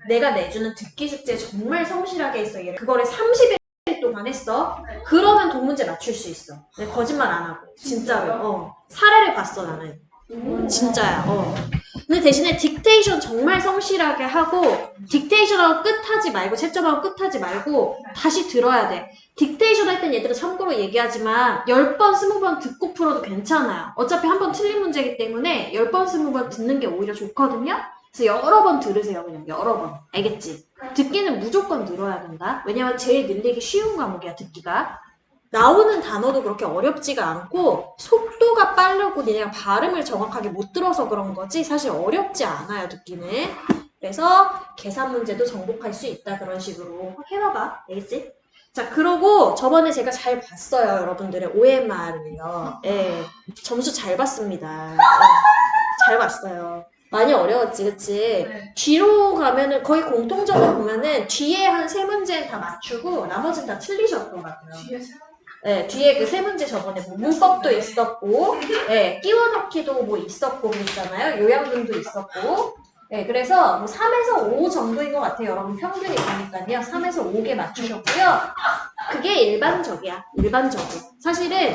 내가 내주는 듣기 숙제 정말 성실하게 했어. 얘를 그거를 30일 동안 했어. 그러면 동문제 맞출 수 있어. 내가 거짓말 안 하고. 진짜로. 사례를 봤어, 나는. 진짜야. 근데 대신에 딕테이션 정말 성실하게 하고 딕테이션하고 끝하지 말고 채점하고 끝하지 말고 다시 들어야 돼. 딕테이션 할 땐 얘들아 참고로 얘기하지만 10번, 20번 듣고 풀어도 괜찮아요. 어차피 한 번 틀린 문제이기 때문에 10번, 20번 듣는 게 오히려 좋거든요. 그래서 여러 번 들으세요. 그냥 여러 번. 알겠지? 듣기는 무조건 늘어야 된다. 왜냐면 제일 늘리기 쉬운 과목이야, 듣기가. 나오는 단어도 그렇게 어렵지가 않고 속도가 빠르고 그냥 발음을 정확하게 못 들어서 그런 거지 사실 어렵지 않아요, 듣기는. 그래서 계산 문제도 정복할 수 있다, 그런 식으로 해봐봐. 알겠지? 자, 그러고 저번에 제가 잘 봤어요, 여러분들의 OMR을요. 예, 점수 잘 봤습니다. 잘 봤어요. 많이 어려웠지, 그치? 네. 뒤로 가면은 거의 공통적으로 보면은 뒤에 한 3문제는 다 맞추고 나머지는 다 틀리셨던 것 같아요. 네, 뒤에 그 3문제 저번에 뭐 문법도 있었고, 네, 끼워 넣기도 뭐 있었고 그랬잖아요. 요양분도 있었고. 네, 그래서 뭐 3에서 5 정도인 것 같아요. 여러분 평균이 보니까요. 3에서 5개 맞추셨고요. 그게 일반적이야. 일반적으로. 사실은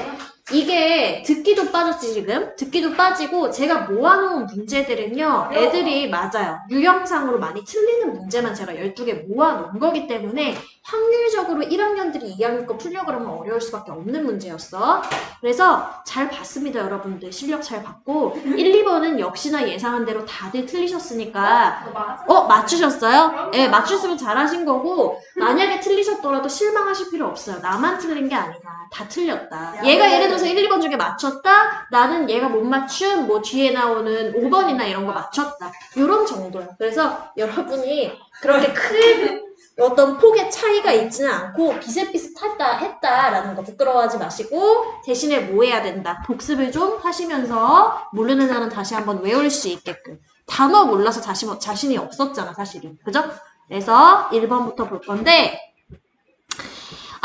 이게 듣기도 빠졌지 지금. 듣기도 빠지고 제가 모아놓은 문제들은요. 애들이 맞아요. 유형상으로 많이 틀리는 문제만 제가 12개 모아놓은 거기 때문에 확률적으로 1학년들이 2학년 거 풀려고 그러면 어려울 수밖에 없는 문제였어. 그래서 잘 봤습니다, 여러분들. 실력 잘 봤고 1, 2번은 역시나 예상한 대로 다들 틀리셨으니까 맞추셨어요? 네, 맞추시면 잘하신 거고 만약에 틀리셨더라도 실망하실 필요 없어요. 나만 틀린 게 아니다. 다 틀렸다. 얘가 예를 들어서 1, 2번 중에 맞췄다? 나는 얘가 못 맞춘 뭐 뒤에 나오는 5번이나 이런 거 맞췄다. 이런 정도야. 그래서 여러분이 그렇게 큰 어떤 폭의 차이가 있지는 않고 비슷비슷했다라는 거 부끄러워하지 마시고 대신에 뭐 해야 된다. 복습을 좀 하시면서 모르는 단어는 다시 한번 외울 수 있게끔. 단어 몰라서 자신이 없었잖아, 사실은. 그죠? 그래서 1번부터 볼 건데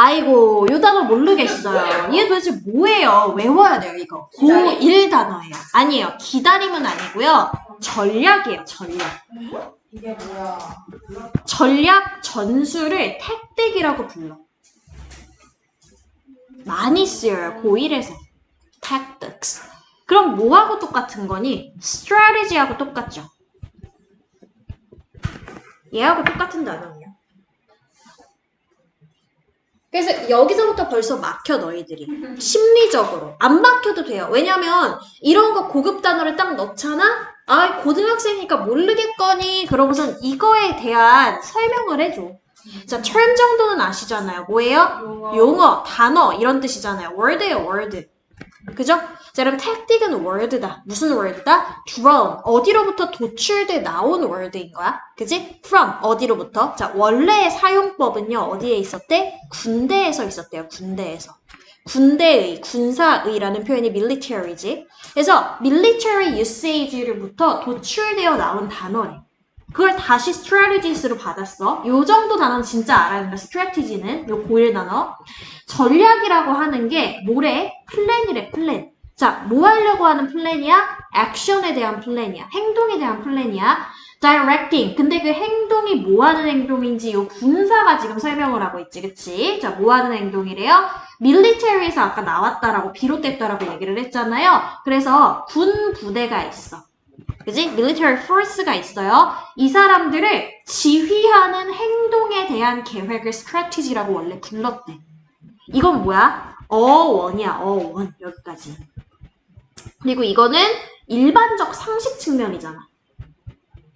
아이고, 요 단어 모르겠어요. 이게 도대체 뭐예요? 외워야 돼요, 이거. 고1 단어예요. 아니에요. 기다림은 아니고요. 전략이에요, 전략. 이게 뭐야? 전략 전술을 택틱이라고 불러. 많이 쓰여요, 고1에서. tactics. 그럼 뭐하고 똑같은 거니? strategy하고 똑같죠. 얘하고 똑같은 단어예요. 그래서 여기서부터 벌써 막혀, 너희들이. 심리적으로. 안 막혀도 돼요. 왜냐면 이런 거 고급 단어를 딱 넣잖아? 아, 고등학생이니까 모르겠거니. 그러고선 이거에 대한 설명을 해줘. 자, term 정도는 아시잖아요. 뭐예요? 용어, 단어 이런 뜻이잖아요. word예요, word. 그죠? 자, 그럼 tactic은 word다. 무슨 word다? from. 어디로부터 도출돼 나온 word인 거야. 그지? from. 어디로부터? 자, 원래의 사용법은요. 어디에 있었대? 군대에서 있었대요. 군대에서. 군대의, 군사의라는 표현이 military지. 그래서 military usage로부터 도출되어 나온 단어래. 그걸 다시 strategies로 받았어. 요 정도 단어는 진짜 알아야 된다. strategy는 요 고1 단어. 전략이라고 하는 게 뭐래? 플랜이래, 플랜. 자, 뭐 하려고 하는 플랜이야? 액션에 대한 플랜이야. 행동에 대한 플랜이야. directing. 근데 그 행동이 뭐 하는 행동인지 요 군사가 지금 설명을 하고 있지, 그치? 자, 뭐 하는 행동이래요? military에서 아까 나왔다라고, 비롯됐다라고 얘기를 했잖아요. 그래서 군 부대가 있어. 그지? military force가 있어요. 이 사람들을 지휘하는 행동에 대한 계획을 strategy라고 원래 불렀대. 이건 뭐야? 어원이야, 어원. 여기까지. 그리고 이거는 일반적 상식 측면이잖아.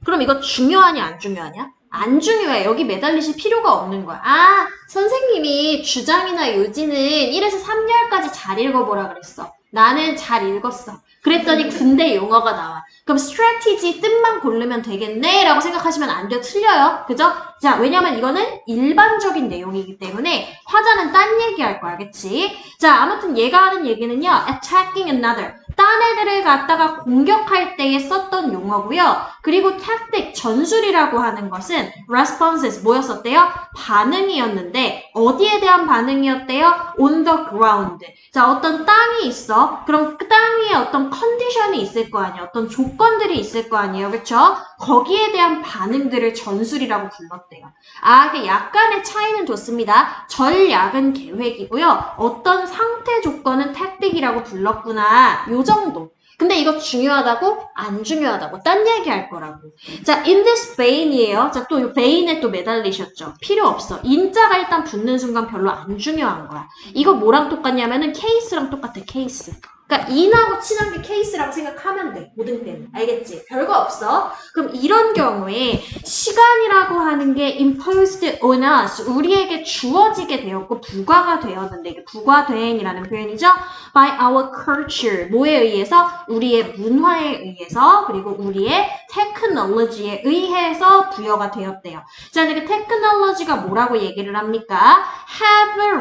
그럼 이거 중요하냐, 안 중요하냐? 안 중요해. 여기 매달리실 필요가 없는 거야. 아, 선생님이 주장이나 요지는 1에서 3열까지 잘 읽어보라 그랬어. 나는 잘 읽었어. 그랬더니 군대 용어가 나와. 그럼 strategy 뜻만 고르면 되겠네? 라고 생각하시면 안 돼요. 틀려요. 그죠? 자, 왜냐면 이거는 일반적인 내용이기 때문에 화자는 딴 얘기할 거야. 그치? 자, 아무튼 얘가 하는 얘기는요. attacking another. 딴 애들을 갖다가 공격할 때에 썼던 용어고요. 그리고 tactic, 전술이라고 하는 것은 responses, 뭐였었대요? 반응이었는데 어디에 대한 반응이었대요? on the ground. 자, 어떤 땅이 있어. 그럼 그 땅 위에 어떤 컨디션이 있을 거 아니에요. 어떤 조건들이 있을 거 아니에요. 그렇죠? 거기에 대한 반응들을 전술이라고 불렀대요. 아, 이게 약간의 차이는 좋습니다. 전략은 계획이고요. 어떤 상태 조건은 택틱이라고 불렀구나. 요 정도. 근데 이거 중요하다고? 안 중요하다고. 딴 얘기 할 거라고. 자, in this vein이에요. 자, 또 이 ve인에 또 매달리셨죠. 필요 없어. 인자가 일단 붙는 순간 별로 안 중요한 거야. 이거 뭐랑 똑같냐면은 케이스랑 똑같아. 케이스. 그러니까 in하고 친한 게 케이스라고 생각하면 돼. 모든 때는. 알겠지? 별거 없어. 그럼 이런 경우에 시간이라고 하는 게 imposed on us, 우리에게 주어지게 되었고 부과가 되었는데 이게 부과대행이라는 표현이죠. by our culture, 뭐에 의해서? 우리의 문화에 의해서 그리고 우리의 technology에 의해서 부여가 되었대요. 자, 근데 그 technology가 뭐라고 얘기를 합니까? have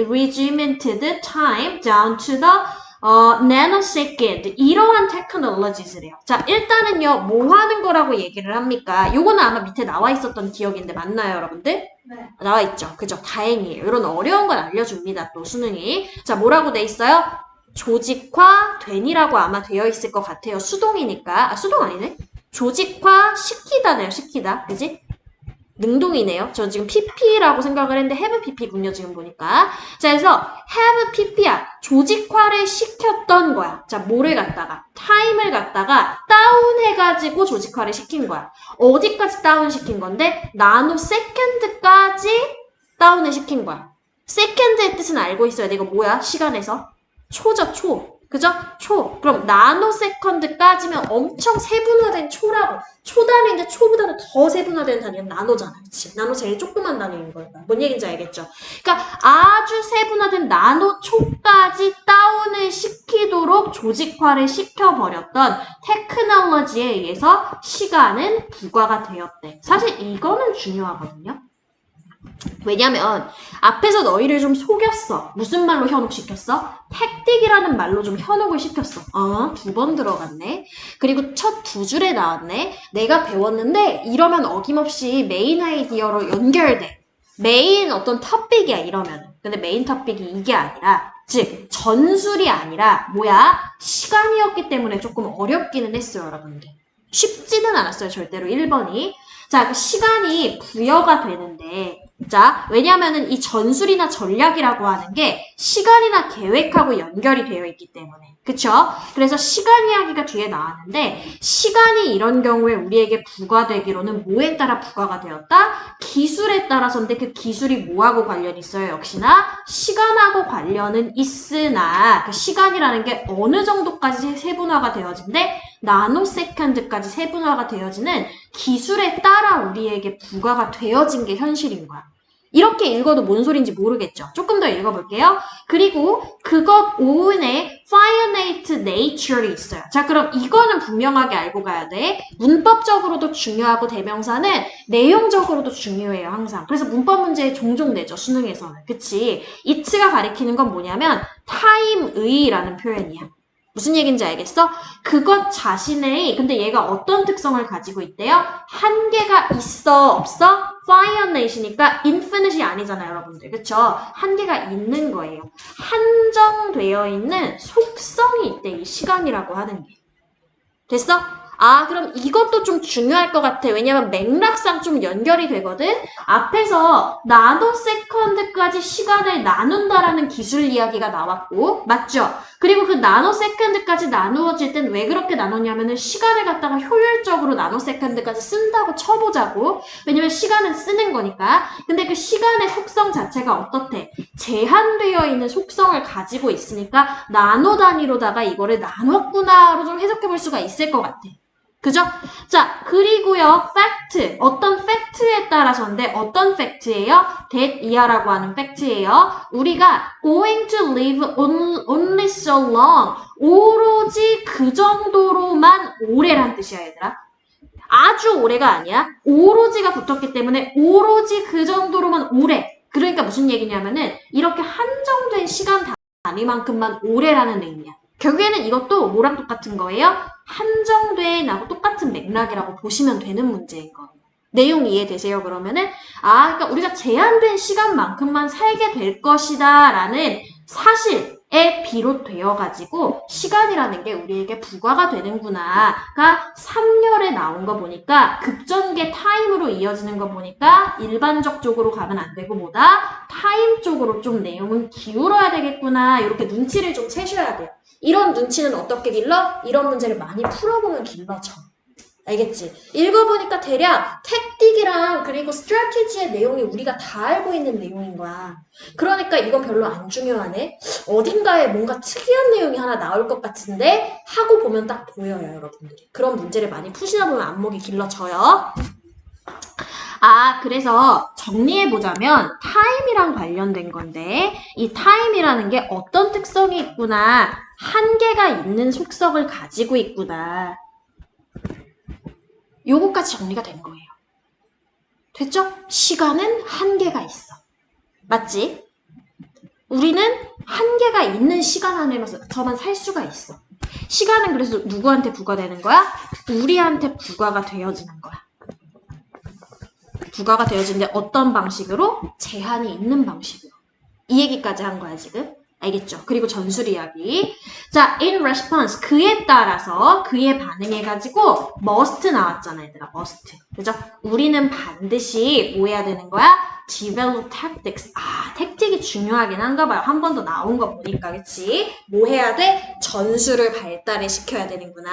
regimented time down to the nanosecond, 이러한 테크놀로지를 해요. 자, 일단은요, 뭐 하는 거라고 얘기를 합니까? 요거는 아마 밑에 나와 있었던 기억인데 맞나요, 여러분들? 네. 나와 있죠. 그죠? 다행이에요. 이런 어려운 걸 알려줍니다, 또 수능이. 자, 뭐라고 돼 있어요? 조직화 된이라고 아마 되어 있을 것 같아요. 수동이니까. 아, 수동 아니네? 조직화 시키다네요, 시키다. 그지? 능동이네요. 저 지금 PP라고 생각을 했는데 have PP군요, 지금 보니까. 자, 그래서 have PP야. 조직화를 시켰던 거야. 자, 뭐를 갖다가? 타임을 갖다가 다운해가지고 조직화를 시킨 거야. 어디까지 다운시킨 건데? 나노 세컨드까지 다운을 시킨 거야. 세컨드의 뜻은 알고 있어야 돼. 이거 뭐야? 시간에서? 초죠, 초. 그죠? 초. 그럼 나노 세컨드까지면 엄청 세분화된 초라고. 초 단위인데 초보다는 더 세분화된 단위는 나노잖아. 그치? 나노 제일 조그만 단위인 거야. 뭔 얘기인지 알겠죠? 그러니까 아주 세분화된 나노 초까지 다운을 시키도록 조직화를 시켜버렸던 테크놀로지에 의해서 시간은 부과가 되었대. 사실 이거는 중요하거든요. 왜냐면 앞에서 너희를 좀 속였어. 무슨 말로 현혹시켰어? 택틱이라는 말로 좀 현혹을 시켰어. 2번 들어갔네. 그리고 첫 2줄에 나왔네. 내가 배웠는데 이러면 어김없이 메인 아이디어로 연결돼. 메인 어떤 토픽이야 이러면. 근데 메인 토픽이 이게 아니라 즉 전술이 아니라 뭐야? 시간이었기 때문에 조금 어렵기는 했어요, 여러분들. 쉽지는 않았어요, 절대로 1번이. 자, 그 시간이 부여가 되는데 자, 왜냐면은 이 전술이나 전략이라고 하는 게 시간이나 계획하고 연결이 되어 있기 때문에. 그쵸? 그래서 시간 이야기가 뒤에 나왔는데 시간이 이런 경우에 우리에게 부과되기로는 뭐에 따라 부과가 되었다? 기술에 따라서인데 그 기술이 뭐하고 관련이 있어요? 역시나 시간하고 관련은 있으나 그 시간이라는 게 어느 정도까지 세분화가 되어진대? 나노세컨드까지 세분화가 되어지는 기술에 따라 우리에게 부과가 되어진 게 현실인 거야. 이렇게 읽어도 뭔 소린지 모르겠죠? 조금 더 읽어볼게요. 그리고 그것 오은에 finite nature이 있어요. 자, 그럼 이거는 분명하게 알고 가야 돼. 문법적으로도 중요하고 대명사는 내용적으로도 중요해요, 항상. 그래서 문법 문제 종종 내죠, 수능에서는. 그치? it가 가리키는 건 뭐냐면 time의라는 표현이야. 무슨 얘기인지 알겠어? 그것 자신의, 근데 얘가 어떤 특성을 가지고 있대요? 한계가 있어, 없어? finite이니까 infinite이 아니잖아요, 여러분들. 그쵸? 한계가 있는 거예요. 한정되어 있는 속성이 있대, 이 시간이라고 하는 게. 됐어? 아, 그럼 이것도 좀 중요할 것 같아. 왜냐면 맥락상 좀 연결이 되거든? 앞에서 나노세컨드까지 시간을 나눈다라는 기술 이야기가 나왔고, 맞죠? 그리고 그 나노세컨드까지 나누어질 땐 왜 그렇게 나눴냐면은 시간을 갖다가 효율적으로 나노세컨드까지 쓴다고 쳐보자고. 왜냐면 시간은 쓰는 거니까. 근데 그 시간의 속성 자체가 어떻대? 제한되어 있는 속성을 가지고 있으니까 나노 단위로다가 이거를 나눴구나로 좀 해석해 볼 수가 있을 것 같아. 그죠? 자, 그리고요, fact. 어떤 fact에 따라서인데, 어떤 fact예요? that 이하라고 하는 fact예요. 우리가 going to live only so long. 오로지 그 정도로만 오래란 뜻이야, 얘들아. 아주 오래가 아니야. 오로지가 붙었기 때문에 오로지 그 정도로만 오래. 그러니까 무슨 얘기냐면은, 이렇게 한정된 시간 단위만큼만 오래라는 의미야. 결국에는 이것도 뭐랑 똑같은 거예요? 한정돼하고 똑같은 맥락이라고 보시면 되는 문제인 거예요. 내용 이해되세요? 그러면은 그러니까 우리가 제한된 시간만큼만 살게 될 것이다 라는 사실에 비롯되어 가지고 시간이라는 게 우리에게 부과가 되는구나가 3열에 나온 거 보니까 급전개 타임으로 이어지는 거 보니까 일반적 쪽으로 가면 안 되고 뭐다? 타임 쪽으로 좀 내용은 기울어야 되겠구나. 이렇게 눈치를 좀 채셔야 돼요. 이런 눈치는 어떻게 길러? 이런 문제를 많이 풀어보면 길러져. 알겠지? 읽어보니까 대략 택틱이랑 그리고 스트래티지의 내용이 우리가 다 알고 있는 내용인 거야. 그러니까 이건 별로 안 중요하네. 어딘가에 뭔가 특이한 내용이 하나 나올 것 같은데 하고 보면 딱 보여요, 여러분들이. 그런 문제를 많이 푸시다 보면 안목이 길러져요. 그래서 정리해보자면 타임이랑 관련된 건데 이 타임이라는 게 어떤 특성이 있구나. 한계가 있는 속성을 가지고 있구나. 요거까지 정리가 된 거예요. 됐죠? 시간은 한계가 있어. 맞지? 우리는 한계가 있는 시간 안에서만 살 수가 있어. 시간은 그래서 누구한테 부과되는 거야? 우리한테 부과가 되어지는 거야. 부과가 되어지는데 어떤 방식으로? 제한이 있는 방식으로. 이 얘기까지 한 거야, 지금. 알겠죠? 그리고 전술 이야기. 자, in response. 그에 따라서, 그에 반응해가지고, must 나왔잖아, 얘들아. must. 그죠? 우리는 반드시 뭐 해야 되는 거야? develop tactics. 택틱이 중요하긴 한가 봐요. 한 번 더 나온 거 보니까, 그치? 뭐 해야 돼? 전술을 발달을 시켜야 되는구나.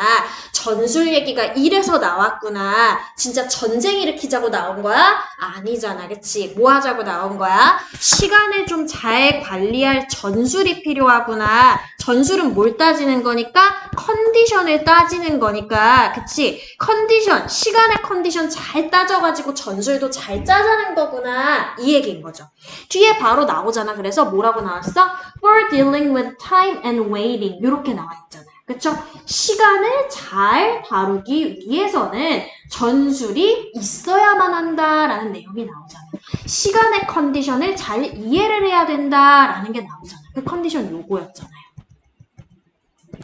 전술 얘기가 이래서 나왔구나. 진짜 전쟁 일으키자고 나온 거야? 아니잖아, 그치? 뭐 하자고 나온 거야? 시간을 좀 잘 관리할 전술이 필요하구나. 전술은 뭘 따지는 거니까? 컨디션을 따지는 거니까, 그치? 컨디션, 시간의 컨디션 잘 따져가지고 전술도 잘 짜자는 거구나. 이 얘기인 거죠. 뒤에 바로 나오잖아. 그래서 뭐라고 나왔어? For dealing with time and waiting. 이렇게 나와 있잖아요. 그쵸? 시간을 잘 다루기 위해서는 전술이 있어야만 한다라는 내용이 나오잖아. 시간의 컨디션을 잘 이해를 해야 된다라는 게 나오잖아. 그 컨디션 요거였잖아요.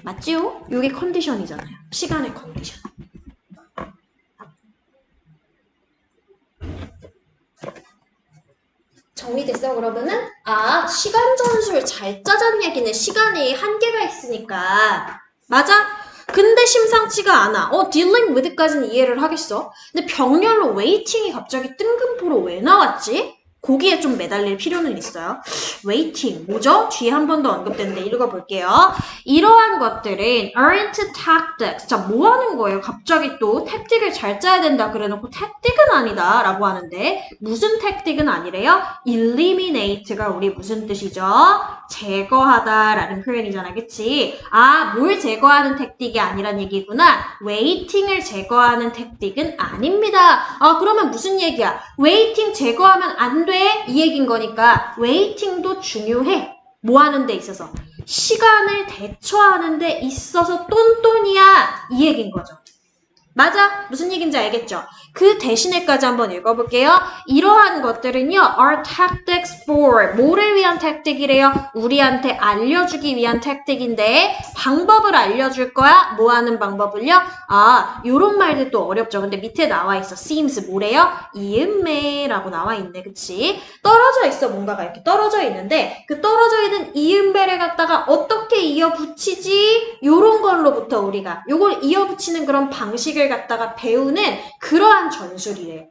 맞지요? 요게 컨디션이잖아요. 시간의 컨디션. 정리됐어? 그러면은 시간 전술 잘 짜자는 얘기는 시간이 한계가 있으니까 맞아? 근데 심상치가 않아. dealing with까지는 이해를 하겠어. 근데 병렬로 waiting이 갑자기 뜬금포로 왜 나왔지? 거기에 좀 매달릴 필요는 있어요. waiting, 뭐죠? 뒤에 한 번 더 언급됐는데 읽어볼게요. 이러한 것들은 aren't tactics. 자, 뭐 하는 거예요? 갑자기 또 택틱을 잘 짜야 된다 그래놓고 택틱은 아니다 라고 하는데 무슨 택틱은 아니래요? eliminate가 우리 무슨 뜻이죠? 제거하다 라는 표현이잖아, 그치? 뭘 제거하는 택틱이 아니란 얘기구나. waiting을 제거하는 택틱은 아닙니다. 그러면 무슨 얘기야? waiting 제거하면 안 돼? 이 얘기인 거니까 waiting도 중요해. 뭐 하는 데 있어서? 시간을 대처하는 데 있어서 똔똔이야. 이 얘기인 거죠. 맞아? 무슨 얘기인지 알겠죠? 그 대신에까지 한번 읽어볼게요. 이러한 것들은요, are tactics for. 뭐를 위한 택틱이래요? 우리한테 알려주기 위한 택틱인데, 방법을 알려줄 거야? 뭐 하는 방법을요? 요런 말들 또 어렵죠. 근데 밑에 나와 있어. seems 뭐래요? 이음매라고 나와 있네. 그치? 떨어져 있어. 뭔가가 이렇게 떨어져 있는데, 그 떨어져 있는 이음매를 갖다가 어떻게 이어붙이지? 요런 걸로부터 우리가, 요걸 이어붙이는 그런 방식을 갖다가 배우는 그러한 전술이래요.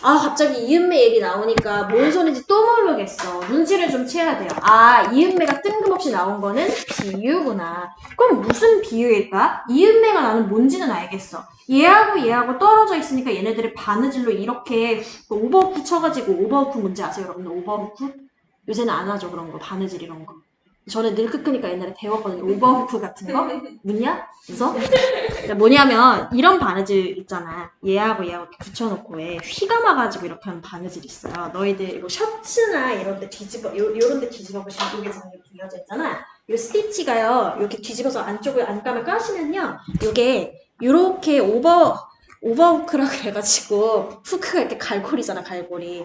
갑자기 이음매 얘기 나오니까 뭔 소리인지 또 모르겠어. 눈치를 좀 채야 돼요. 이음매가 뜬금없이 나온 거는 비유구나. 그럼 무슨 비유일까? 이음매가 나는 뭔지는 알겠어. 얘하고 떨어져 있으니까 얘네들을 바느질로 이렇게 오버후크 쳐가지고, 오버후크 뭔지 아세요, 여러분들? 오버후크? 요새는 안 하죠, 그런 거. 바느질 이런 거. 저는 늘 크니까 옛날에 배웠거든요. 오버후크 같은 거? 묻냐? 그래서 뭐냐면 이런 바느질 있잖아. 얘하고 이렇게 붙여놓고 왜 휘가 마가지고 이렇게 하는 바느질 있어요. 너희들 이거 셔츠나 이런 데 요런 데 뒤집어 보시면 여기서 이렇게 이어져 있잖아. 요 스티치가요. 이렇게 뒤집어서 안쪽을 안감을 까시면요. 요게 요렇게 오버후크라 그래가지고 후크가 이렇게 갈고리잖아. 갈고리.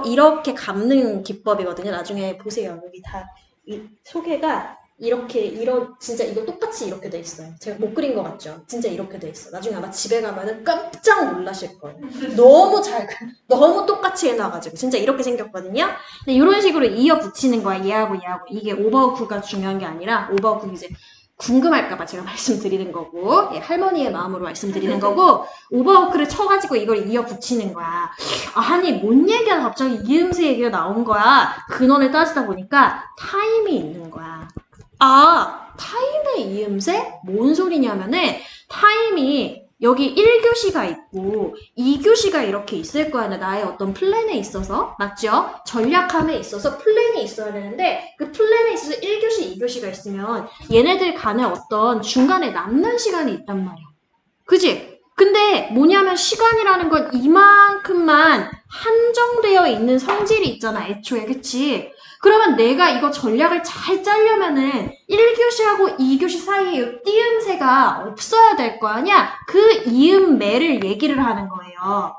이렇게 감는 기법이거든요. 나중에 보세요. 여기 다 이 소개가 진짜 이거 똑같이 이렇게 돼 있어요. 제가 못 그린 것 같죠? 진짜 이렇게 돼 있어. 나중에 아마 집에 가면은 깜짝 놀라실 거예요. 너무 똑같이 해놔가지고. 진짜 이렇게 생겼거든요. 근데 이런 식으로 이어 붙이는 거야. 얘하고 얘하고. 이게 오버워크가 중요한 게 아니라, 오버워크 이제 궁금할까봐 제가 말씀드리는 거고, 예, 할머니의 마음으로 말씀드리는 거고, 오버워크를 쳐가지고 이걸 이어 붙이는 거야. 아니, 뭔 얘기야? 갑자기 이음새 얘기가 나온 거야. 근원을 따지다 보니까 타임이 있는 거야. 아, 타임의 이음새? 뭔 소리냐면은 타임이 여기 1교시가 있고 2교시가 이렇게 있을 거야. 나의 어떤 플랜에 있어서. 맞죠? 전략함에 있어서 플랜이 있어야 되는데 그 플랜에 있어서 1교시, 2교시가 있으면 얘네들 간에 어떤 중간에 남는 시간이 있단 말이야. 그지? 근데 뭐냐면 시간이라는 건 이만큼만 한정되어 있는 성질이 있잖아. 애초에. 그치? 그러면 내가 이거 전략을 잘 짜려면은 1교시하고 2교시 사이에 이 띄음새가 없어야 될 거 아니야? 그 이음매를 얘기를 하는 거예요.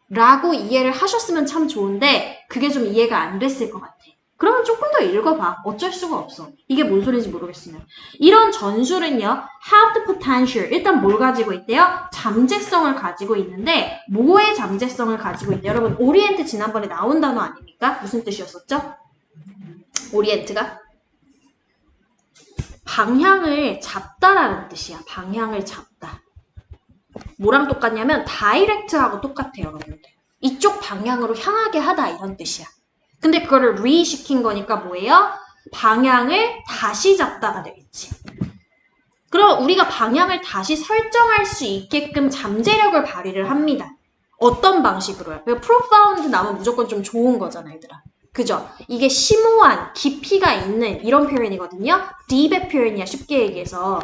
라고 이해를 하셨으면 참 좋은데 그게 좀 이해가 안 됐을 것 같아. 그러면 조금 더 읽어봐. 어쩔 수가 없어. 이게 뭔 소리인지 모르겠으면. 이런 전술은요. have the potential. 일단 뭘 가지고 있대요? 잠재성을 가지고 있는데 뭐의 잠재성을 가지고 있대요? 여러분 오리엔트 지난번에 나온 단어 아닙니까? 무슨 뜻이었었죠? 오리엔트가? 방향을 잡다라는 뜻이야. 방향을 잡다. 뭐랑 똑같냐면 다이렉트하고 똑같아요. 여러분들. 이쪽 방향으로 향하게 하다 이런 뜻이야. 근데 그거를 re시킨 거니까 뭐예요? 방향을 다시 잡다가 되겠지. 그럼 우리가 방향을 다시 설정할 수 있게끔 잠재력을 발휘를 합니다. 어떤 방식으로요? profound 나오면 무조건 좀 좋은 거잖아, 얘들아. 그죠? 이게 심오한, 깊이가 있는 이런 표현이거든요. deep의 표현이야, 쉽게 얘기해서.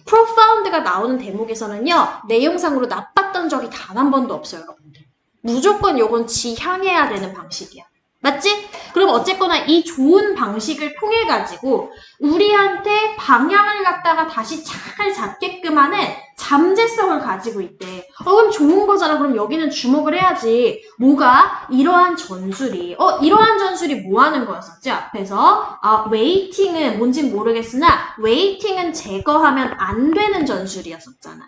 profound가 나오는 대목에서는요. 내용상으로 나빴던 적이 단 한 번도 없어요, 여러분들. 무조건 요건 지향해야 되는 방식이야. 맞지? 그럼 어쨌거나 이 좋은 방식을 통해 가지고 우리한테 방향을 갖다가 다시 잘 잡게끔 하는 잠재성을 가지고 있대. 그럼 좋은 거잖아. 그럼 여기는 주목을 해야지. 뭐가? 이러한 전술이 뭐 하는 거였었지? 앞에서 웨이팅은 뭔진 모르겠으나 웨이팅은 제거하면 안 되는 전술이었었잖아.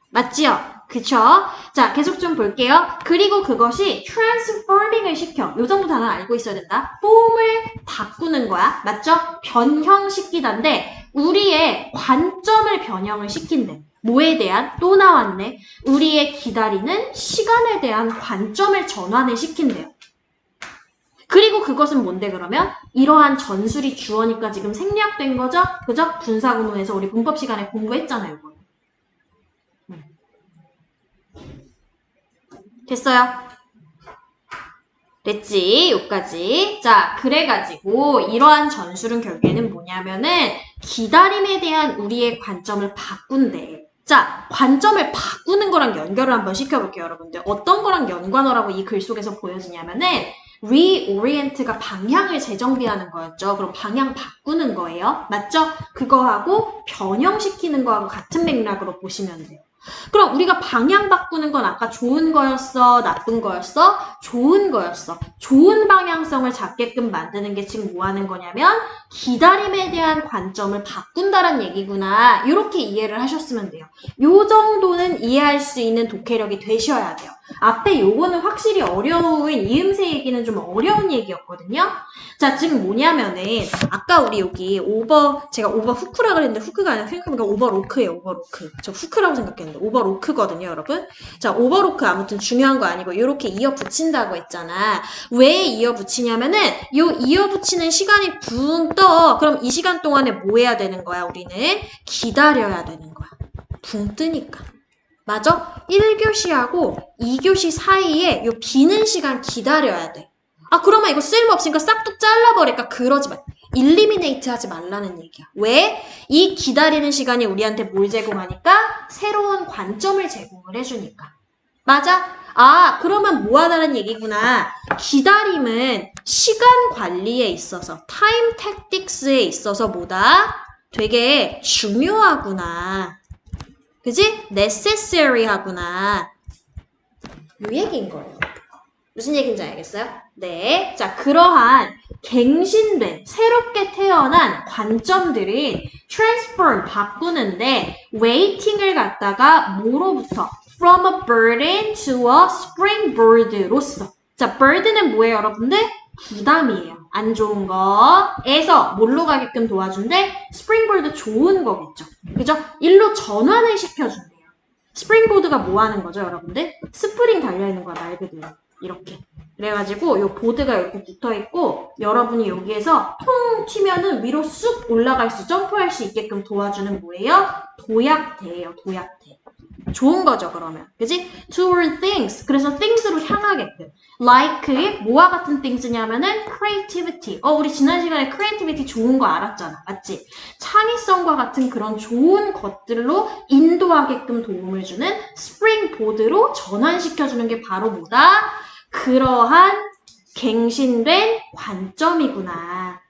맞지요? 그쵸? 자, 계속 좀 볼게요. 그리고 그것이 transforming을 시켜. 요 정도 단어 알고 있어야 된다. form을 바꾸는 거야. 맞죠? 변형시키다인데 우리의 관점을 변형을 시킨대. 뭐에 대한? 또 나왔네. 우리의 기다리는 시간에 대한 관점을 전환을 시킨대요. 그리고 그것은 뭔데 그러면? 이러한 전술이 주어니까 지금 생략된 거죠? 그죠? 분사구문에서 우리 문법 시간에 공부했잖아요. 이거. 됐어요? 됐지? 여기까지. 자, 그래가지고 이러한 전술은 결국에는 뭐냐면은 기다림에 대한 우리의 관점을 바꾼대. 자, 관점을 바꾸는 거랑 연결을 한번 시켜볼게요, 여러분들. 어떤 거랑 연관어라고 이 글 속에서 보여지냐면은 reorient가 방향을 재정비하는 거였죠. 그럼 방향 바꾸는 거예요. 맞죠? 그거하고 변형시키는 거하고 같은 맥락으로 보시면 돼요. 그럼 우리가 방향 바꾸는 건 아까 좋은 거였어? 나쁜 거였어? 좋은 거였어. 좋은 방향성을 잡게끔 만드는 게 지금 뭐 하는 거냐면 기다림에 대한 관점을 바꾼다는 얘기구나. 이렇게 이해를 하셨으면 돼요. 요 정도는 이해할 수 있는 독해력이 되셔야 돼요. 앞에 요거는 확실히 어려운 이음새 얘기는 좀 어려운 얘기였거든요. 자, 지금 뭐냐면은 아까 우리 여기 제가 오버후크라 그랬는데 후크가 아니라 생각해보니까 오버로크예요. 오버로크. 저 후크라고 생각했는데 오버로크거든요, 여러분. 자, 오버로크 아무튼 중요한 거 아니고 이렇게 이어 붙인다고 했잖아. 왜 이어 붙이냐면은 요 이어 붙이는 시간이 붕 떠. 그럼 이 시간 동안에 뭐 해야 되는 거야, 우리는? 기다려야 되는 거야. 붕 뜨니까. 맞아? 1교시하고 2교시 사이에 요 비는 시간 기다려야 돼. 그러면 이거 쓸모없으니까 싹둑 잘라버릴까? 그러지 마. 일리미네이트 하지 말라는 얘기야. 왜? 이 기다리는 시간이 우리한테 뭘 제공하니까? 새로운 관점을 제공을 해주니까. 맞아? 그러면 뭐 하다는 얘기구나. 기다림은 시간 관리에 있어서, 타임 택틱스에 있어서 뭐다? 되게 중요하구나. 그지? necessary 하구나. 요 얘기인 거예요. 무슨 얘기인지 알겠어요? 네. 자, 그러한 갱신된, 새롭게 태어난 관점들은 transform, 바꾸는데 waiting을 갖다가 뭐로부터? from a burden to a springboard로서. 자, burden은 뭐예요, 여러분들? 부담이에요. 안 좋은 거에서 뭘로 가게끔 도와준대? springboard 좋은 거겠죠. 그죠? 일로 전환을 시켜준대요. 스프링보드가 뭐 하는 거죠, 여러분들? 스프링 달려있는 거야, 말 그대로. 이렇게. 그래가지고 요 보드가 이렇게 붙어있고 여러분이 여기에서 통 튀면은 위로 쑥 올라갈 수, 점프할 수 있게끔 도와주는 뭐예요? 도약대예요, 도약대. 좋은 거죠, 그러면. 그지? Toward things. 그래서 things로 향하게끔. Like, 뭐와 같은 things냐면은 creativity. 우리 지난 시간에 creativity 좋은 거 알았잖아. 맞지? 창의성과 같은 그런 좋은 것들로 인도하게끔 도움을 주는 스프링보드로 전환시켜주는 게 바로 뭐다? 그러한 갱신된 관점이구나.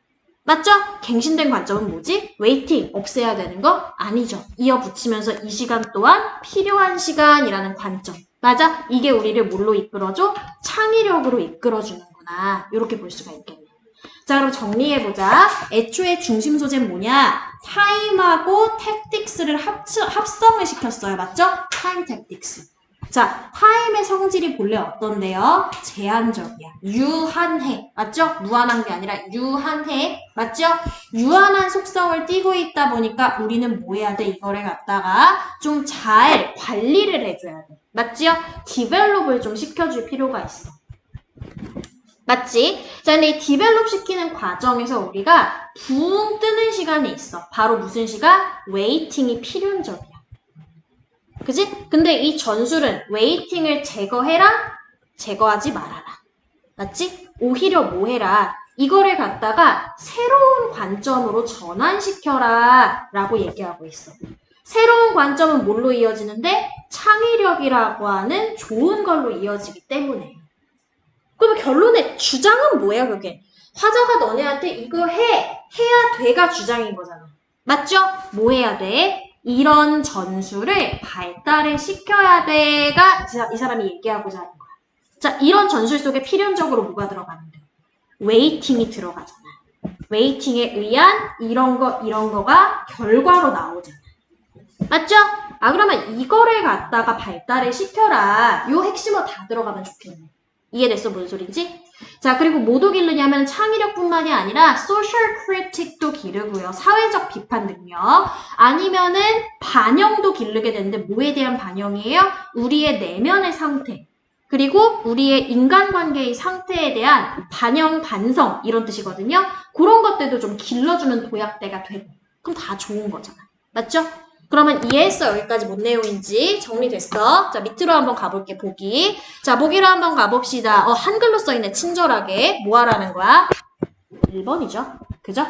맞죠? 갱신된 관점은 뭐지? 웨이팅, 없애야 되는 거? 아니죠. 이어붙이면서 이 시간 또한 필요한 시간이라는 관점. 맞아? 이게 우리를 뭘로 이끌어줘? 창의력으로 이끌어주는구나. 이렇게 볼 수가 있겠네요. 자, 그럼 정리해보자. 애초에 중심 소재는 뭐냐? 타임하고 택틱스를 합성을 시켰어요. 맞죠? 타임 택틱스. 자, 타임의 성질이 본래 어떤데요? 제한적이야. 유한해. 맞죠? 무한한 게 아니라 유한해. 맞죠? 유한한 속성을 띠고 있다 보니까 우리는 뭐 해야 돼? 이거를 갖다가 좀 잘 관리를 해줘야 돼. 맞죠? 디벨롭을 좀 시켜줄 필요가 있어. 맞지? 자, 근데 이 디벨롭 시키는 과정에서 우리가 붕 뜨는 시간이 있어. 바로 무슨 시간? 웨이팅이 필연적이야. 그지? 근데 이 전술은 웨이팅을 제거해라, 제거하지 말아라. 맞지? 오히려 뭐 해라. 이거를 갖다가 새로운 관점으로 전환시켜라 라고 얘기하고 있어. 새로운 관점은 뭘로 이어지는데? 창의력이라고 하는 좋은 걸로 이어지기 때문에. 그러면 결론의 주장은 뭐야, 그게? 화자가 너네한테 이거 해야 돼가 주장인 거잖아. 맞죠? 뭐 해야 돼? 이런 전술을 발달을 시켜야 돼가 이 사람이 얘기하고자 하는 거야. 자, 이런 전술 속에 필연적으로 뭐가 들어가는데? 웨이팅이 들어가잖아. 웨이팅에 의한 이런 거가 결과로 나오잖아. 맞죠? 그러면 이거를 갖다가 발달을 시켜라. 요 핵심어 다 들어가면 좋겠네. 이해됐어? 뭔 소린지? 자, 그리고 뭐도 기르냐면 창의력뿐만이 아니라 social critic도 기르고요. 사회적 비판 능력. 아니면은 반영도 기르게 되는데 뭐에 대한 반영이에요? 우리의 내면의 상태. 그리고 우리의 인간관계의 상태에 대한 반영, 반성 이런 뜻이거든요. 그런 것들도 좀 길러주는 도약대가 되고. 그럼 다 좋은 거잖아. 맞죠? 그러면 이해했어? 여기까지 뭔 내용인지 정리됐어? 자, 밑으로 한번 가볼게, 보기. 자, 보기로 한번 가봅시다. 한글로 써있네, 친절하게. 뭐 하라는 거야? 1번이죠. 그죠?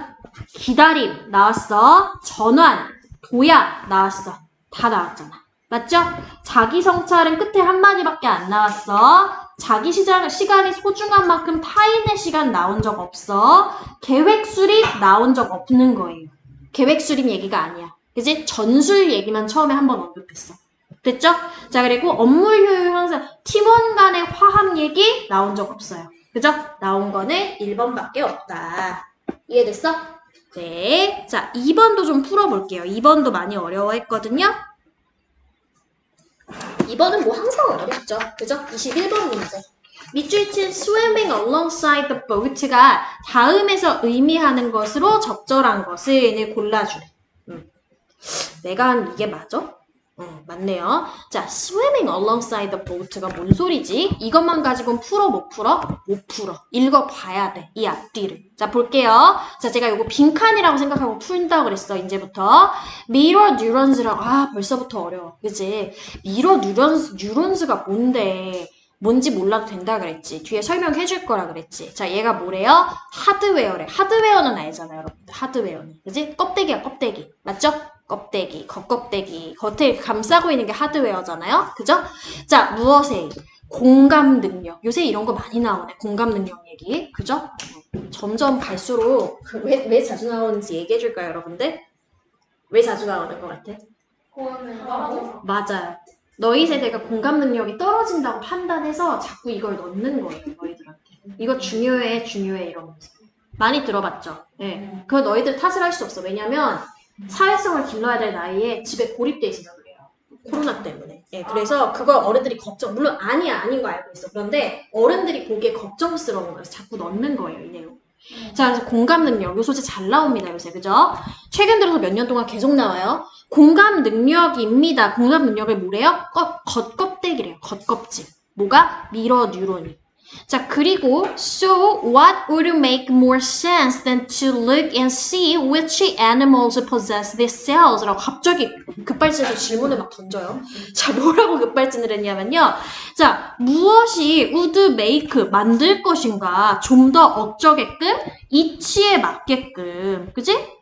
기다림 나왔어. 전환, 도약 나왔어. 다 나왔잖아. 맞죠? 자기 성찰은 끝에 한마디밖에 안 나왔어. 자기 시간이 소중한 만큼 타인의 시간 나온 적 없어. 계획 수립 나온 적 없는 거예요. 계획 수립 얘기가 아니야. 그지? 전술 얘기만 처음에 한번 언급했어. 됐죠? 자, 그리고 업무 효율 향상, 팀원 간의 화합 얘기 나온 적 없어요. 그죠? 나온 거는 1번밖에 없다. 이해됐어? 네. 자, 2번도 좀 풀어볼게요. 2번도 많이 어려워했거든요. 2번은 뭐 항상 어렵죠. 그죠? 21번 문제. 밑줄 친 swimming alongside the boat가 다음에서 의미하는 것으로 적절한 것을 골라주래. 내가 한 이게 맞아? 맞네요. 자, swimming alongside the boat가 뭔 소리지? 이것만 가지고는 풀어, 못 풀어? 못 풀어. 읽어봐야 돼. 이 앞뒤를. 자, 볼게요. 자, 제가 이거 빈칸이라고 생각하고 푼다고 그랬어, 이제부터. mirror neurons라고, 벌써부터 어려워. 그치? mirror neurons가 뭔지 몰라도 된다 그랬지. 뒤에 설명해 줄 거라 그랬지. 자, 얘가 뭐래요? 하드웨어래. 하드웨어는 알잖아요, 여러분들. 하드웨어는. 그지? 껍데기야, 껍데기. 맞죠? 껍데기, 겉껍데기. 겉에 감싸고 있는 게 하드웨어잖아요. 그죠? 자, 무엇에? 공감 능력. 요새 이런 거 많이 나오네. 공감 능력 얘기. 그죠? 점점 갈수록 왜 자주 나오는지 얘기해 줄까요, 여러분들? 왜 자주 나오는 것 같아? 공감을 하고 맞아요. 너희 세대가 공감 능력이 떨어진다고 판단해서 자꾸 이걸 넣는 거예요, 너희들한테. 이거 중요해, 중요해, 이러면서. 많이 들어봤죠? 네. 그거 너희들 탓을 할 수 없어. 왜냐면 사회성을 길러야 될 나이에 집에 고립돼 있어서 그래요. 코로나 때문에. 예, 그래서 그걸 어른들이 물론 아닌 거 알고 있어. 그런데 어른들이 보기에 걱정스러운 거예요. 자꾸 넣는 거예요, 이 내용. 자, 그래서 공감 능력. 요 소재 잘 나옵니다, 요새. 그죠? 최근 들어서 몇 년 동안 계속 나와요. 공감 능력입니다. 공감 능력을 뭐래요? 겉껍데기래요. 겉껍질. 뭐가? 미러 뉴런이. 자, 그리고 so what would make more sense than to look and see which animals possess these cells? 라고 갑자기 급발진해서 질문을 막 던져요. 자, 뭐라고 급발진을 했냐면요. 자, 무엇이 would make 만들 것인가 좀 더 어쩌게끔 이치에 맞게끔 그지?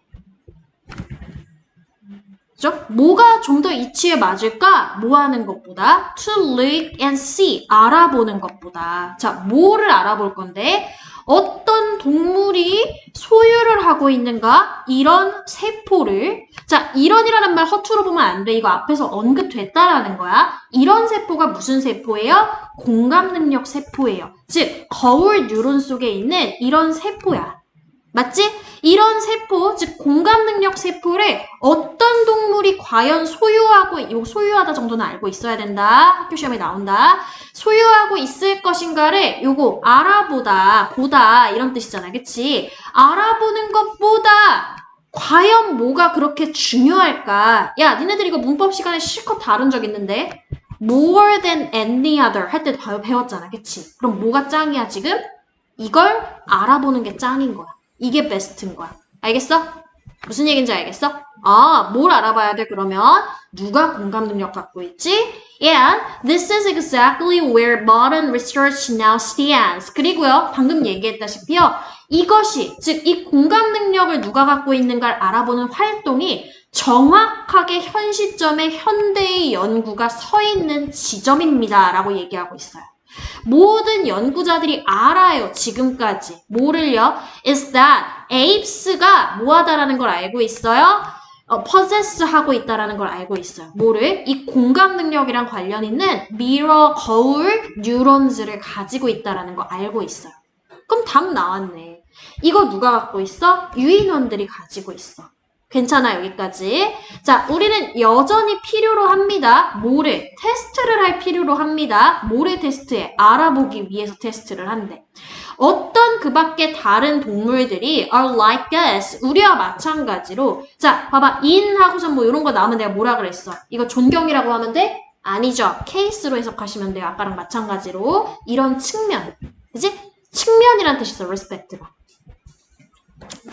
그죠? 뭐가 좀 더 이치에 맞을까? 뭐 하는 것보다 to look and see 알아보는 것보다 자 뭐를 알아볼 건데 어떤 동물이 소유를 하고 있는가? 이런 세포를 자 이런이라는 말 허투루 보면 안 돼. 이거 앞에서 언급됐다라는 거야. 이런 세포가 무슨 세포예요? 공감 능력 세포예요. 즉 거울 뉴런 속에 있는 이런 세포야. 맞지? 이런 세포, 즉 공감 능력 세포를 어떤 동물이 과연 소유하고, 이거 소유하다 정도는 알고 있어야 된다. 학교 시험에 나온다. 소유하고 있을 것인가를 요거 보다 이런 뜻이잖아. 그치? 알아보는 것보다 과연 뭐가 그렇게 중요할까? 야, 니네들 이거 문법 시간에 실컷 다룬 적 있는데 more than any other 할 때 배웠잖아. 그치? 그럼 뭐가 짱이야 지금? 이걸 알아보는 게 짱인 거야. 이게 베스트인 거야. 알겠어? 무슨 얘기인지 알겠어? 아, 뭘 알아봐야 돼, 그러면? 누가 공감 능력 갖고 있지? And this is exactly where modern research now stands. 그리고요, 방금 얘기했다시피요, 이것이, 즉, 이 공감 능력을 누가 갖고 있는가를 알아보는 활동이 정확하게 현 시점에 현대의 연구가 서 있는 지점입니다. 라고 얘기하고 있어요. 모든 연구자들이 알아요. 지금까지. 뭐를요? is that apes가 뭐하다라는 걸 알고 있어요? possess 하고 있다라는 걸 알고 있어요. 뭐를? 이 공감 능력이랑 관련 있는 mirror, 거울, 뉴런즈를 가지고 있다라는 거 알고 있어요. 그럼 답 나왔네. 이거 누가 갖고 있어? 유인원들이 가지고 있어. 괜찮아, 여기까지. 자, 우리는 여전히 필요로 합니다. 뭐를? 테스트를 할 필요로 합니다. 뭐를 테스트해? 알아보기 위해서 테스트를 한대. 어떤 그 밖에 다른 동물들이 are like us. 우리와 마찬가지로. 자, 봐봐. in 하고선 뭐 이런 거 나오면 내가 뭐라 그랬어? 이거 존경이라고 하면 돼? 아니죠. 케이스로 해석하시면 돼요. 아까랑 마찬가지로. 이런 측면. 그지? 측면이란 뜻이 있어, respect가.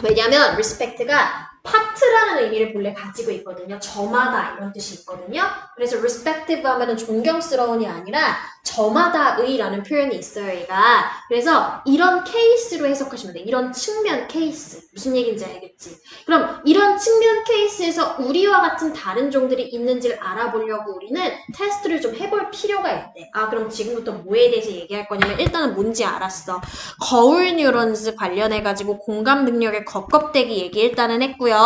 왜냐면 respect가 파트라는 의미를 본래 가지고 있거든요. 저마다 이런 뜻이 있거든요. 그래서 respective 하면은 존경스러운이 아니라 저마다의라는 표현이 있어요, 얘가. 그래서 이런 케이스로 해석하시면 돼요. 이런 측면 케이스. 무슨 얘기인지 알겠지? 그럼 이런 측면 케이스에서 우리와 같은 다른 종들이 있는지를 알아보려고 우리는 테스트를 좀 해볼 필요가 있대. 아, 그럼 지금부터 뭐에 대해서 얘기할 거냐면 일단은 뭔지 알았어. 거울 뉴런즈 관련해가지고 공감 능력의 겉껍데기 얘기 일단은 했고요.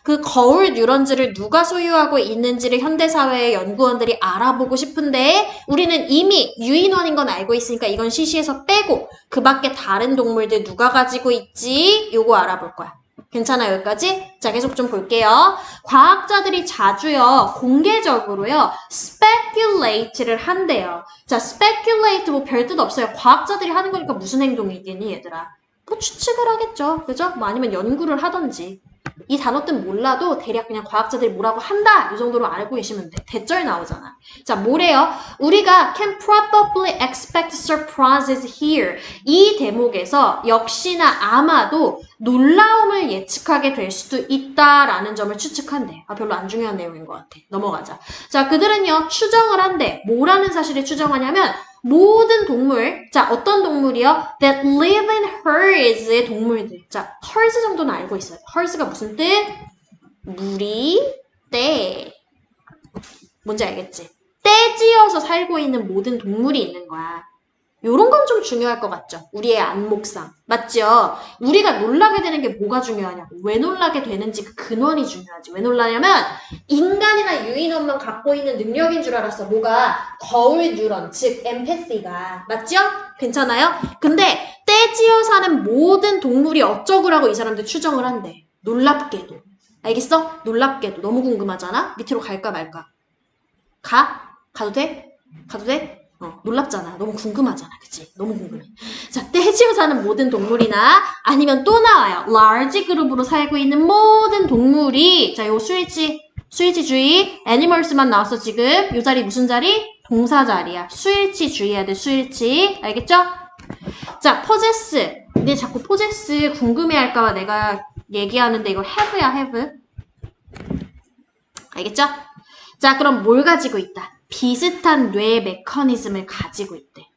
그 거울 뉴런즈를 누가 소유하고 있는지를 현대사회의 연구원들이 알아보고 싶은데 우리는 이미 유인원인 건 알고 있으니까 이건 시시해서 빼고 그 밖에 다른 동물들 누가 가지고 있지? 요거 알아볼 거야. 괜찮아요, 여기까지? 자, 계속 좀 볼게요. 과학자들이 자주요, 공개적으로요, speculate를 한대요. 자, speculate 뭐 별 뜻 없어요. 과학자들이 하는 거니까 무슨 행동이 있겠니, 얘들아? 뭐 추측을 하겠죠. 그죠? 뭐 아니면 연구를 하던지. 이 단어 뜻 몰라도 대략 그냥 과학자들이 뭐라고 한다 이 정도로 알고 계시면 돼. 대절 나오잖아. 자, 뭐래요? 우리가 can probably expect surprises here. 이 대목에서 역시나 아마도 놀라움을 예측하게 될 수도 있다라는 점을 추측한대. 아, 별로 안 중요한 내용인 것 같아. 넘어가자. 자, 그들은요, 추정을 한대. 뭐라는 사실을 추정하냐면 모든 동물, 자, 어떤 동물이요? That live in herds의 동물들. 자, herds 정도는 알고 있어요. herds가 무슨 뜻? 무리, 떼. 뭔지 알겠지? 떼지어서 살고 있는 모든 동물이 있는 거야. 요런 건 좀 중요할 것 같죠? 우리의 안목상. 맞죠? 우리가 놀라게 되는 게 뭐가 중요하냐고. 왜 놀라게 되는지 그 근원이 중요하지. 왜 놀라냐면 인간이나 유인원만 갖고 있는 능력인 줄 알았어. 뭐가? 거울 뉴런, 즉 엠패시가. 맞죠? 괜찮아요? 근데 떼지어 사는 모든 동물이 어쩌구라고 이 사람들 추정을 한대. 놀랍게도. 알겠어? 놀랍게도. 너무 궁금하잖아? 밑으로 갈까 말까? 가? 가도 돼? 가도 돼? 놀랍잖아. 너무 궁금하잖아. 그치? 너무 궁금해. 자, 떼지어 사는 모든 동물이나 아니면 또 나와요. large 그룹으로 살고 있는 모든 동물이 자, 요 수일치주의 애니멀스만 나왔어 지금. 요 자리 무슨 자리? 동사 자리야. 수일치 주의해야 돼. 수일치. 알겠죠? 자, possess. 근데 자꾸 possess 궁금해할까봐 내가 얘기하는데 이거 have야, have. 알겠죠? 자, 그럼 뭘 가지고 있다? 비슷한 뇌 메커니즘을 가지고 있대.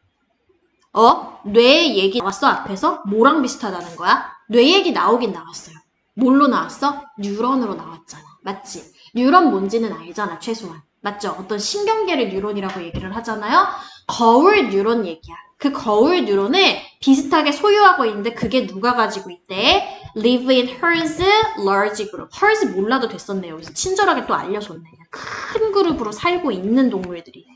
뇌 얘기 나왔어, 앞에서? 뭐랑 비슷하다는 거야? 뇌 얘기 나오긴 나왔어요. 뭘로 나왔어? 뉴런으로 나왔잖아. 맞지? 뉴런 뭔지는 알잖아, 최소한. 맞죠? 어떤 신경계를 뉴런이라고 얘기를 하잖아요? 거울 뉴런 얘기야. 그 거울 뉴런을 비슷하게 소유하고 있는데 그게 누가 가지고 있대? Live in hers large group. hers 몰라도 됐었네요. 여기서 친절하게 또 알려줬네. 큰 그룹으로 살고 있는 동물들이.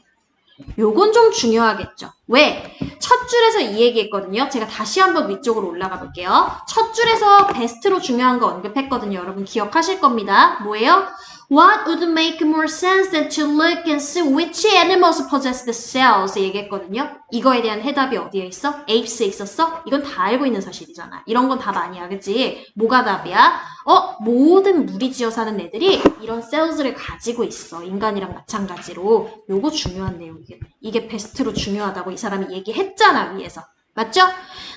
요건 좀 중요하겠죠. 왜? 첫 줄에서 이 얘기했거든요. 제가 다시 한번 위쪽으로 올라가 볼게요. 첫 줄에서 베스트로 중요한 거 언급했거든요. 여러분 기억하실 겁니다. 뭐예요? What would make more sense than to look and see which animals possess the cells? 얘기했거든요. 이거에 대한 해답이 어디에 있어? apes에 있었어? 이건 다 알고 있는 사실이잖아. 이런 건 답 아니야. 그치? 뭐가 답이야? 모든 무리지어 사는 애들이 이런 셀즈를 가지고 있어. 인간이랑 마찬가지로. 요거 중요한 내용이에요. 이게 베스트로 중요하다고 이 사람이 얘기했잖아, 위에서. 맞죠?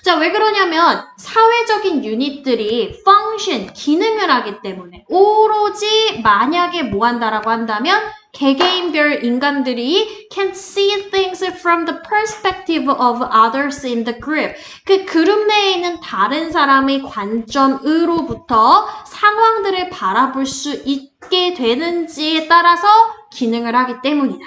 자, 왜 그러냐면 사회적인 유닛들이 function, 기능을 하기 때문에 오로지 만약에 뭐 한다라고 한다면 개개인별 인간들이 can see things from the perspective of others in the group. 그 그룹 내에 있는 다른 사람의 관점으로부터 상황들을 바라볼 수 있게 되는지에 따라서 기능을 하기 때문이다.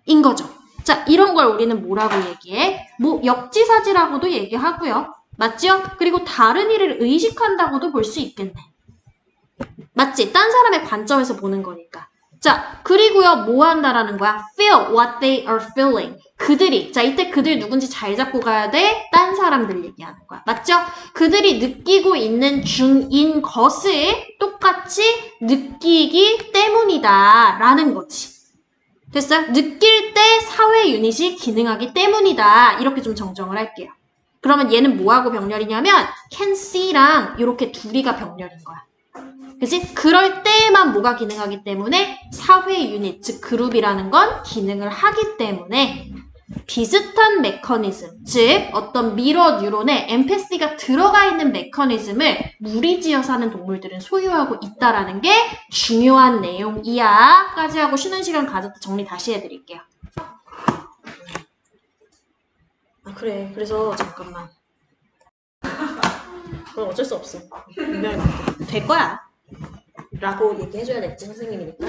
인 거죠. 자, 이런 걸 우리는 뭐라고 얘기해? 뭐 역지사지라고도 얘기하고요. 맞죠? 그리고 다른 일을 의식한다고도 볼 수 있겠네. 맞지? 딴 사람의 관점에서 보는 거니까. 자, 그리고요, 뭐 한다라는 거야? Feel what they are feeling. 그들이, 자, 이때 그들 누군지 잘 잡고 가야 돼? 딴 사람들 얘기하는 거야. 맞죠? 그들이 느끼고 있는 중인 것을 똑같이 느끼기 때문이다. 라는 거지. 됐어요? 느낄 때 사회 유닛이 기능하기 때문이다. 이렇게 좀 정정을 할게요. 그러면 얘는 뭐하고 병렬이냐면 can see랑 이렇게 둘이가 병렬인 거야. 그치? 그럴 때에만 뭐가 기능하기 때문에 사회 유닛, 즉 그룹이라는 건 기능을 하기 때문에 비슷한 메커니즘, 즉 어떤 미러 뉴런에 엠패시가 들어가 있는 메커니즘을 무리지어 사는 동물들은 소유하고 있다라는 게 중요한 내용이야. 까지 하고 쉬는 시간 가져서 정리 다시 해드릴게요. 아 그래. 그래서 잠깐만. 그럼 어쩔 수 없어. 분명히 맞게. 될 거야. 라고 얘기해줘야 됐지 선생님이니까.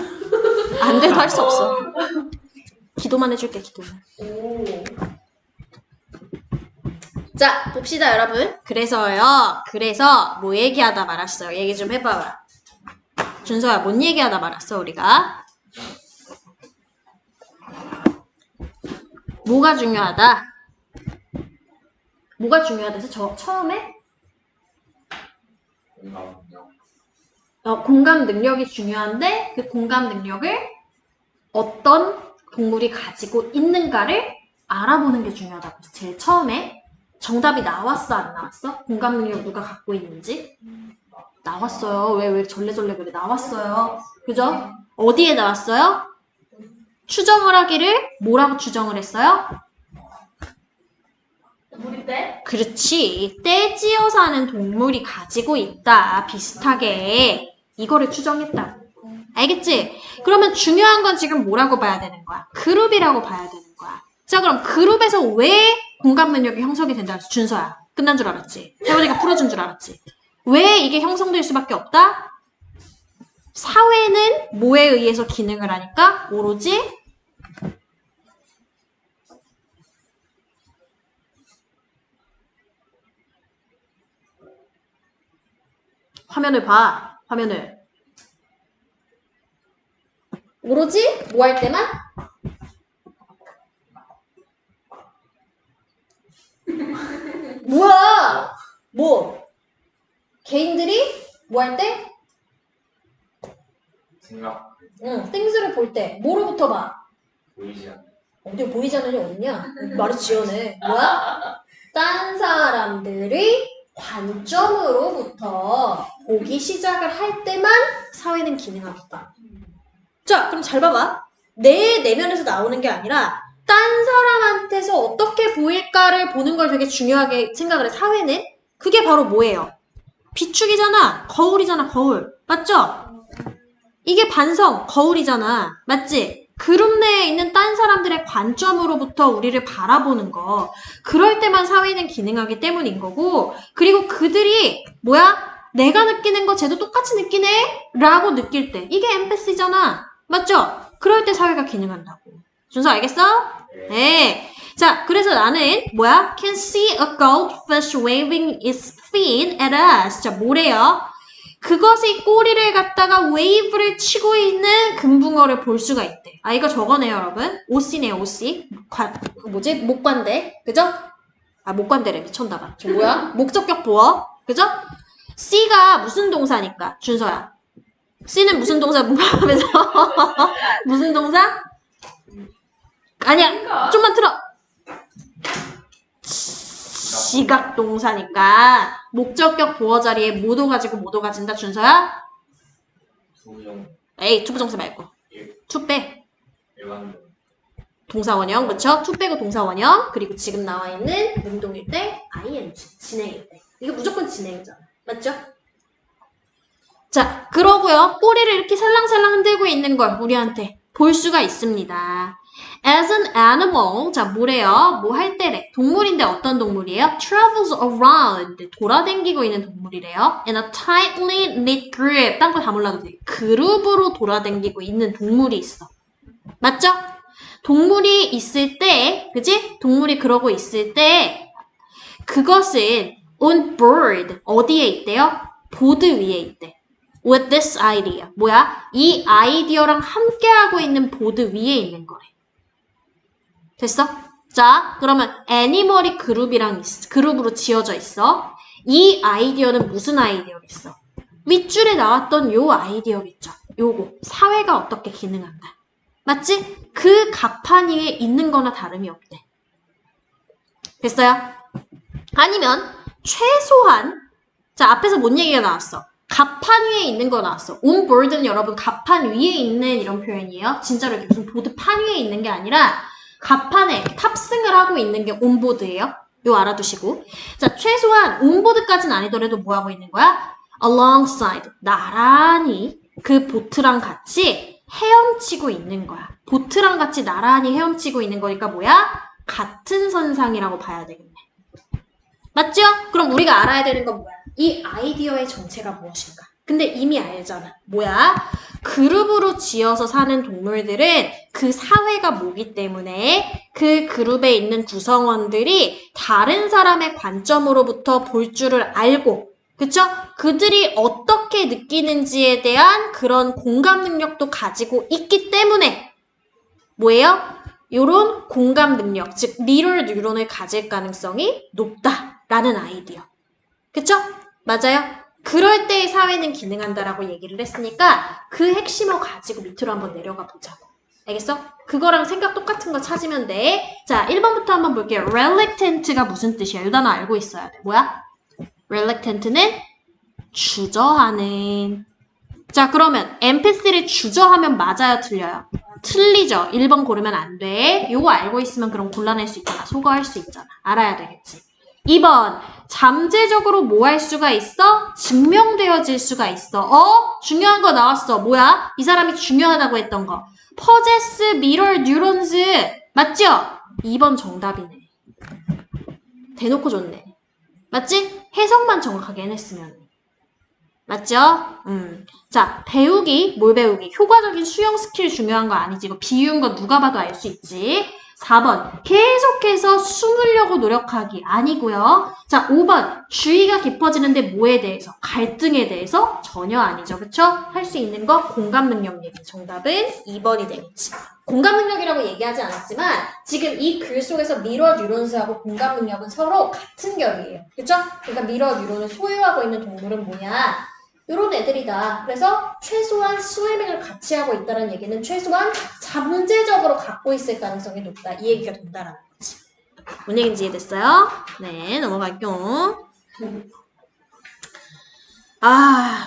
안 돼도 할 수 없어. 기도만 해줄게, 기도만. 오. 자, 봅시다, 여러분. 그래서 뭐 얘기하다 말았어요. 얘기 좀 해봐봐. 준서야, 뭔 얘기하다 말았어, 우리가? 뭐가 중요하다? 뭐가 중요하다 해서 처음에? 공감 능력이 중요한데 그 공감 능력을 어떤 동물이 가지고 있는가를 알아보는 게 중요하다고. 제일 처음에 정답이 나왔어, 안 나왔어? 공감 능력 누가 갖고 있는지? 나왔어요. 왜 절레절레 그래? 나왔어요. 그죠? 어디에 나왔어요? 추정을 하기를 뭐라고 추정을 했어요? 우리 때? 그렇지. 떼지어 사는 동물이 가지고 있다. 비슷하게. 이거를 추정했다. 알겠지? 그러면 중요한 건 지금 뭐라고 봐야 되는 거야? 그룹이라고 봐야 되는 거야. 자, 그럼 그룹에서 왜 공감 능력이 형성이 된다? 준서야. 끝난 줄 알았지? 태원이가 풀어준 줄 알았지? 왜 이게 형성될 수밖에 없다? 사회는 뭐에 의해서 기능을 하니까? 오로지 화면을 봐. 화면을. 오로지 뭐 할 때만? 뭐야? 뭐? 개인들이 뭐 할 때? 생각 응, things를 볼 때. 뭐로부터 봐? 보이지 않는 어디 보이지 않는 게 어딨냐? 말이 지어내. 뭐야? 딴 사람들의 관점으로부터 보기 시작을 할 때만 사회는 기능하겠다. 자, 그럼 잘 봐봐. 내 내면에서 나오는 게 아니라 딴 사람한테서 어떻게 보일까를 보는 걸 되게 중요하게 생각을 해. 사회는 그게 바로 뭐예요? 비축이잖아. 거울이잖아. 거울. 맞죠? 이게 반성, 거울이잖아. 맞지? 그룹 내에 있는 딴 사람들의 관점으로부터 우리를 바라보는 거. 그럴 때만 사회는 기능하기 때문인 거고, 그리고 그들이 뭐야? 내가 느끼는 거 쟤도 똑같이 느끼네? 라고 느낄 때. 이게 엠패시잖아. 맞죠? 그럴 때 사회가 기능한다고. 준서 알겠어? 네. 자, 그래서 나는 뭐야? Can see a goldfish waving its fin at us. 자, 뭐래요? 그것이 꼬리를 갖다가 웨이브를 치고 있는 금붕어를 볼 수가 있대. 아, 이거 저거네요, 여러분. OC네요, OC. 그 뭐지? 목관대. 그죠? 아, 목관대래. 미쳤나봐. 저 뭐야? 목적격 보어. 그죠? C가 무슨 동사니까, 준서야. C는 무슨 동사 하면서 무슨 동사? 아니야. 좀만 틀어. 지각 동사니까 목적격 보어 자리에 뭐도 가지고 뭐도 가진다. 준서야? 소정 에이, 투부정사 말고. 투 빼. 일반적 동사원형, 그쵸? 투 빼고 동사원형. 그리고 지금 나와 있는 능동일 때 ing, 진행일 때. 이거 무조건 진행이잖아. 맞죠? 자, 그러고요. 꼬리를 이렇게 살랑살랑 흔들고 있는 걸 우리한테 볼 수가 있습니다. As an animal, 자, 뭐래요? 뭐 할 때래? 동물인데 어떤 동물이에요? Travels around, 돌아다니고 있는 동물이래요. In a tightly knit group, 딴 거 다 몰라도 돼. 그룹으로 돌아다니고 있는 동물이 있어. 맞죠? 동물이 있을 때, 그지? 동물이 그러고 있을 때, 그것은 on board, 어디에 있대요? 보드 위에 있대. With this idea. 뭐야? 이 아이디어랑 함께하고 있는 보드 위에 있는 거래. 됐어? 자, 그러면 애니멀이 그룹으로 지어져 있어. 이 아이디어는 무슨 아이디어겠어? 윗줄에 나왔던 요 아이디어겠죠. 요거. 사회가 어떻게 기능한다. 맞지? 그 갑판 위에 있는 거나 다름이 없대. 됐어요? 아니면 최소한 자, 앞에서 뭔 얘기가 나왔어? 갑판 위에 있는 거 나왔어. on board는 여러분 갑판 위에 있는 이런 표현이에요. 진짜로 이렇게 무슨 보드판 위에 있는 게 아니라 갑판에 탑승을 하고 있는 게 온보드예요. 요 알아두시고. 자, 최소한 온보드까지는 아니더라도 뭐 하고 있는 거야? alongside, 나란히 그 보트랑 같이 헤엄치고 있는 거야. 보트랑 같이 나란히 헤엄치고 있는 거니까 뭐야? 같은 선상이라고 봐야 되겠네. 맞죠? 그럼 우리가 알아야 되는 건 뭐야? 이 아이디어의 정체가 무엇인가? 근데 이미 알잖아. 뭐야? 그룹으로 지어서 사는 동물들은 그 사회가 뭐기 때문에 그 그룹에 있는 구성원들이 다른 사람의 관점으로부터 볼 줄을 알고, 그쵸? 그들이 어떻게 느끼는지에 대한 그런 공감 능력도 가지고 있기 때문에 뭐예요? 요런 공감 능력, 즉 미럴 뉴런을 가질 가능성이 높다라는 아이디어. 그쵸? 맞아요? 그럴 때 사회는 기능한다라고 얘기를 했으니까 그 핵심을 가지고 밑으로 한번 내려가 보자고. 알겠어? 그거랑 생각 똑같은 거 찾으면 돼. 자, 1번부터 한번 볼게요. reluctant가 무슨 뜻이야? 이 단어 알고 있어야 돼. 뭐야? reluctant는 주저하는. 자, 그러면 empathy를 주저하면 맞아요? 틀려요? 틀리죠. 1번 고르면 안 돼. 요거 알고 있으면 그럼 곤란할 수 있잖아. 소거할 수 있잖아. 알아야 되겠지. 2번 잠재적으로 뭐 할 수가 있어? 증명되어질 수가 있어. 중요한 거 나왔어. 뭐야? 이 사람이 중요하다고 했던 거. possess mirror neurons. 맞죠? 2번 정답이네. 대놓고 줬네. 맞지? 해석만 정확하게 해냈으면. 맞죠? 자, 배우기, 뭘 배우기? 효과적인 수용 스킬 중요한 거 아니지. 이거 비유인 거 누가 봐도 알 수 있지. 4번 계속해서 숨으려고 노력하기 아니고요. 자, 5번 주의가 깊어지는데 뭐에 대해서? 갈등에 대해서? 전혀 아니죠. 그쵸? 할 수 있는 거 공감 능력 얘기. 정답은 2번이 되겠지. 공감 능력이라고 얘기하지 않았지만 지금 이 글 속에서 미러 뉴런스하고 공감 능력은 서로 같은 결이에요. 그쵸? 그러니까 미러 뉴런을 소유하고 있는 동물은 뭐냐? 이런 애들이다. 그래서 최소한 스위밍을 같이 하고 있다는 얘기는 최소한 잠재적으로 갖고 있을 가능성이 높다. 이 얘기가 된다라는 거지. 뭔 얘기인지 이해됐어요? 네, 넘어갈게요.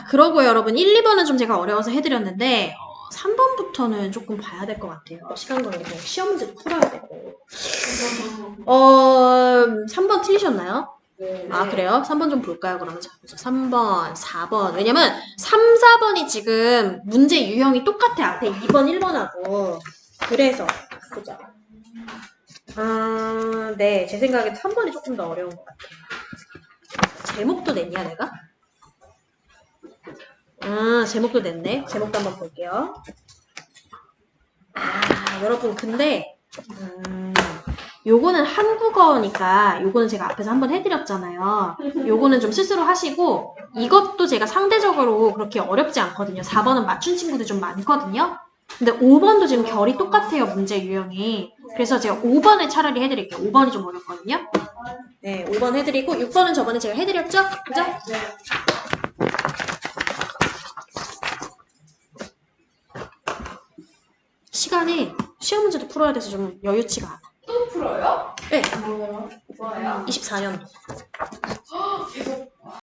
그러고 여러분 1, 2번은 좀 제가 어려워서 해드렸는데 3번부터는 조금 봐야 될 것 같아요. 시간 관계상 시험 문제도 풀어야 되고. 3번 틀리셨나요? 네. 그래요? 3번 좀 볼까요? 그러면 자, 보자. 3번, 4번. 왜냐면 3, 4번이 지금 문제 유형이 똑같아. 앞에 2번, 1번하고. 그래서 보자. 네. 제 생각에 3번이 조금 더 어려운 것 같아요. 제목도 냈냐, 내가? 제목도 냈네. 제목도 한번 볼게요. 여러분, 근데 요거는 한국어니까 요거는 제가 앞에서 한번 해드렸잖아요. 요거는 좀 스스로 하시고 이것도 제가 상대적으로 그렇게 어렵지 않거든요. 4번은 맞춘 친구들 좀 많거든요. 근데 5번도 지금 결이 똑같아요. 문제 유형이. 그래서 제가 5번을 차라리 해드릴게요. 5번이 좀 어렵거든요. 네, 5번 해드리고 6번은 저번에 제가 해드렸죠? 그죠? 시간이 시험 문제도 풀어야 돼서 좀 여유치가 않아. 또 풀어요? 네, 뭐요? 뭐예요? 24년도.